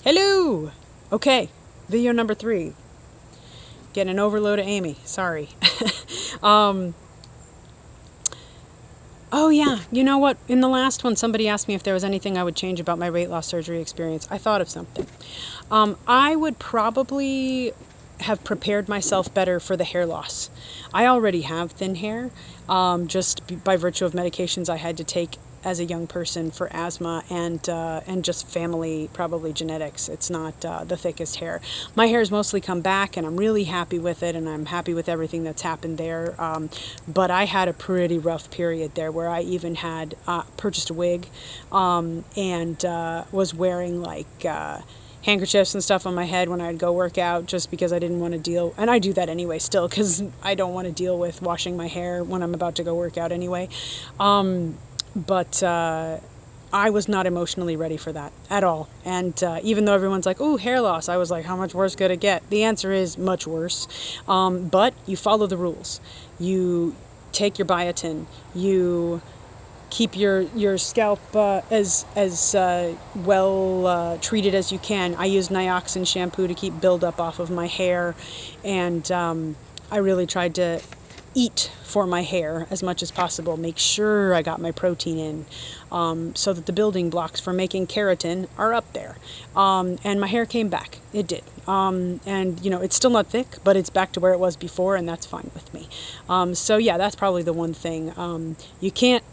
Hello! Okay, video number 3. Getting an overload of Amy. Sorry. Oh yeah, you know what? In the last one, somebody asked me if there was anything I would change about my weight loss surgery experience. I thought of something. I would probably have prepared myself better for the hair loss. I already have thin hair, by virtue of medications I had to take as a young person for asthma and just family, probably genetics. It's not the thickest hair. My hair's mostly come back, and I'm really happy with it, and I'm happy with everything that's happened there. But I had a pretty rough period there where I even had purchased a wig and was wearing handkerchiefs and stuff on my head when I'd go work out, just because I didn't want to deal, and I do that anyway still, because I don't want to deal with washing my hair when I'm about to go work out anyway. But I was not emotionally ready for that at all. And even though everyone's like, "Ooh, hair loss," I was like, how much worse could it get? The answer is much worse. But you follow the rules. You take your biotin. You keep your scalp as well treated as you can. I use Nioxin shampoo to keep buildup off of my hair, and I really tried to eat for my hair as much as possible. Make sure I got my protein in, so that the building blocks for making keratin are up there. And my hair came back. It did. And it's still not thick, but it's back to where it was before, and that's fine with me. So yeah, that's probably the one thing.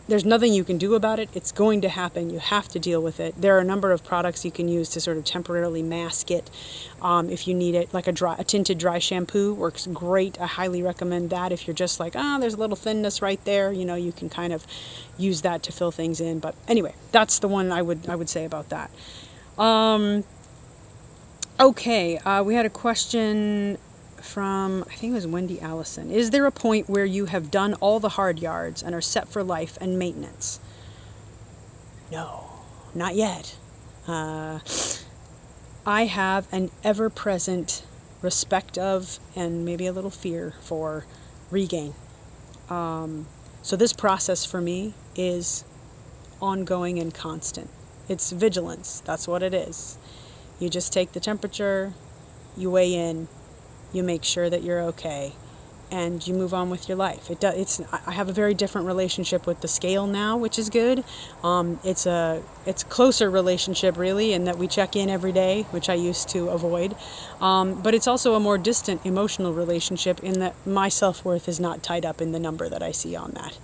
There's nothing you can do about it. It's going to happen. You have to deal with it. There are a number of products you can use to sort of temporarily mask it, if you need it. Like a tinted dry shampoo works great. I highly recommend that if you're just like, there's a little thinness right there. You can kind of use that to fill things in. But anyway, that's the one I would say about that. Okay, we had a question from, I think it was Wendy Allison. Is there a point where you have done all the hard yards and are set for life and maintenance? No, not yet. I have an ever-present respect of, and maybe a little fear for, regain. So this process for me is ongoing and constant. It's vigilance. That's what it is. You just take the temperature, you weigh in, you make sure that you're okay, and you move on with your life. I have a very different relationship with the scale now, which is good. It's a closer relationship, really, in that we check in every day, which I used to avoid. But it's also a more distant emotional relationship, in that my self-worth is not tied up in the number that I see on that.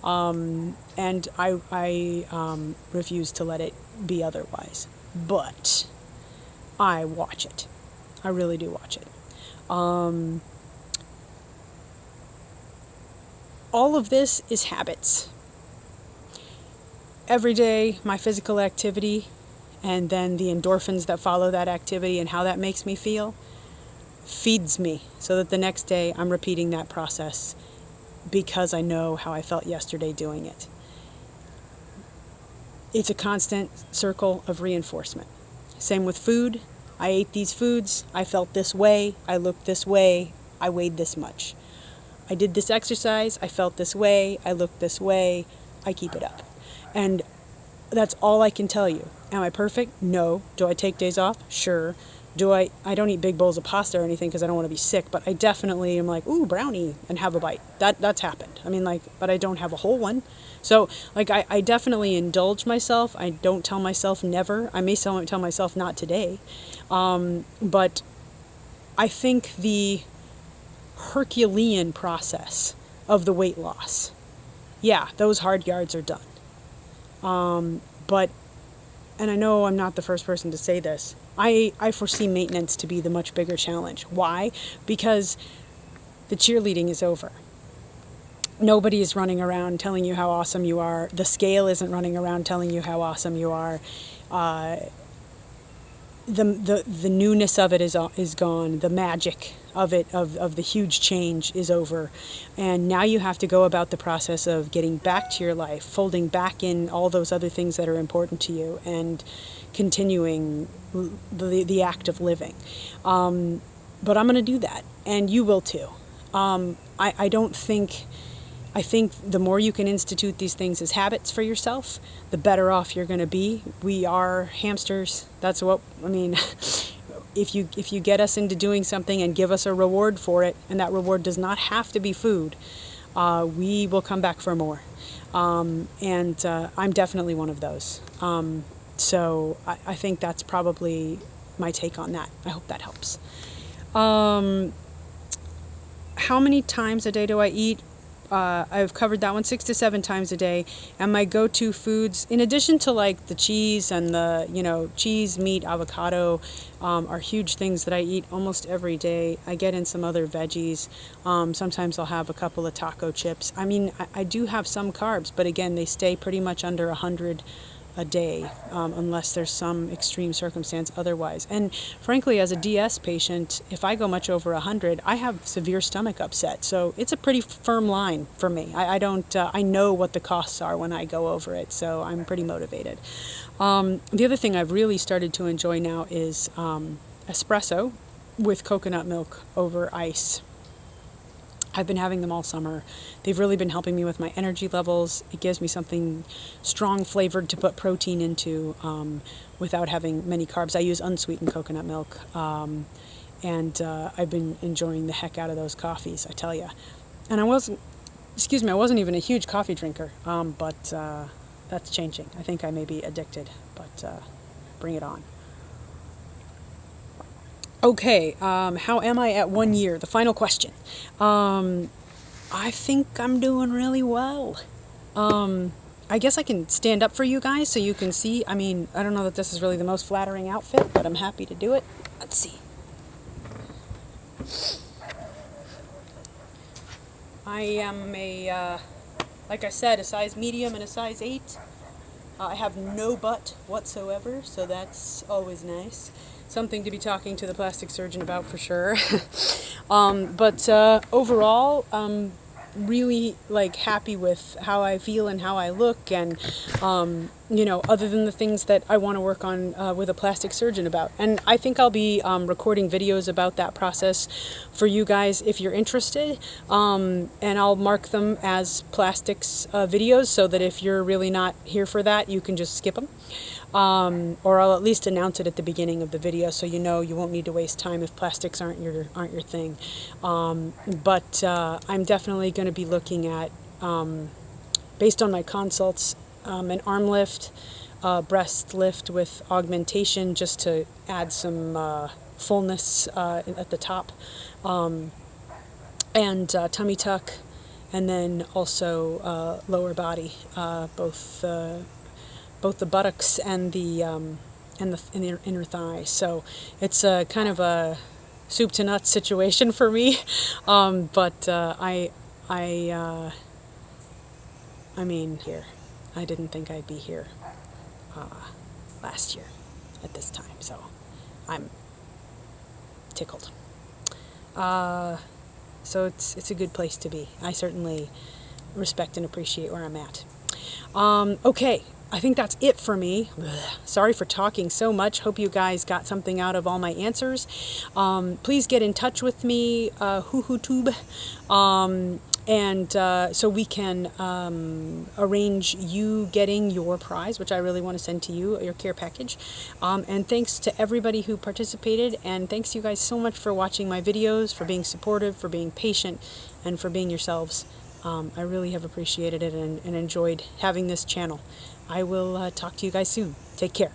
And I refuse to let it be otherwise. But I watch it. I really do watch it. All of this is habits. Every day, my physical activity, and then the endorphins that follow that activity and how that makes me feel, feeds me, so that the next day I'm repeating that process because I know how I felt yesterday doing it. It's a constant circle of reinforcement. Same with food. I ate these foods, I felt this way, I looked this way, I weighed this much. I did this exercise, I felt this way, I looked this way, I keep it up. And that's all I can tell you. Am I perfect? No. Do I take days off? Sure. I don't eat big bowls of pasta or anything because I don't want to be sick, but I definitely am like, ooh, brownie, and have a bite. That's happened. I mean, but I don't have a whole one. So, I definitely indulge myself. I don't tell myself never. I may tell myself not today. But I think the Herculean process of the weight loss, yeah, those hard yards are done. And I know I'm not the first person to say this, I foresee maintenance to be the much bigger challenge. Why? Because the cheerleading is over. Nobody is running around telling you how awesome you are. The scale isn't running around telling you how awesome you are. The newness of it is gone. The magic of it, of the huge change, is over. And now you have to go about the process of getting back to your life, folding back in all those other things that are important to you, and continuing the act of living. But I'm going to do that, and you will too. I don't think I think the more you can institute these things as habits for yourself, the better off you're going to be. We are hamsters. That's what, I mean, if you get us into doing something and give us a reward for it, and that reward does not have to be food, we will come back for more. And I'm definitely one of those. So I think that's probably my take on that. I hope that helps. How many times a day do I eat? I've covered that one, 6 to 7 times a day. And my go-to foods, in addition to like the cheese and the, cheese, meat, avocado, are huge things that I eat almost every day. I get in some other veggies. Sometimes I'll have a couple of taco chips. I mean, I do have some carbs, but again, they stay pretty much under 100 a day, unless there's some extreme circumstance otherwise. And frankly, as a DS patient, if I go much over 100, I have severe stomach upset. So it's a pretty firm line for me. I don't, I know what the costs are when I go over it, so I'm pretty motivated. The other thing I've really started to enjoy now is espresso with coconut milk over ice. I've been having them all summer. They've really been helping me with my energy levels. It gives me something strong flavored to put protein into without having many carbs. I use unsweetened coconut milk, and I've been enjoying the heck out of those coffees, I tell you. And I wasn't even a huge coffee drinker, but that's changing. I think I may be addicted, but bring it on. Okay, how am I at 1 year? The final question. I think I'm doing really well. I guess I can stand up for you guys so you can see. I mean, I don't know that this is really the most flattering outfit, but I'm happy to do it. Let's see. I am like I said, a size medium and a size 8. I have no butt whatsoever, so that's always nice. Something to be talking to the plastic surgeon about for sure. But overall, really like happy with how I feel and how I look, and other than the things that I want to work on with a plastic surgeon about. And I think I'll be recording videos about that process for you guys if you're interested, and I'll mark them as plastics videos so that if you're really not here for that, you can just skip them. Or I'll at least announce it at the beginning of the video, so you know you won't need to waste time if plastics aren't your thing. But I'm definitely going to be looking at, based on my consults, an arm lift, breast lift with augmentation, just to add some fullness at the top, and tummy tuck, and then also lower body, both the buttocks and the inner thigh. So it's a kind of a soup to nuts situation for me. But I mean, here, I didn't think I'd be here last year at this time, so I'm tickled. So it's a good place to be. I certainly respect and appreciate where I'm at. Okay. I think that's it for me. Sorry for talking so much. Hope you guys got something out of all my answers. Please get in touch with me, HooHooTube, and so we can arrange you getting your prize, which I really want to send to you, your care package. And thanks to everybody who participated, and thanks you guys so much for watching my videos, for being supportive, for being patient, and for being yourselves. I really have appreciated it and enjoyed having this channel. I will talk to you guys soon. Take care.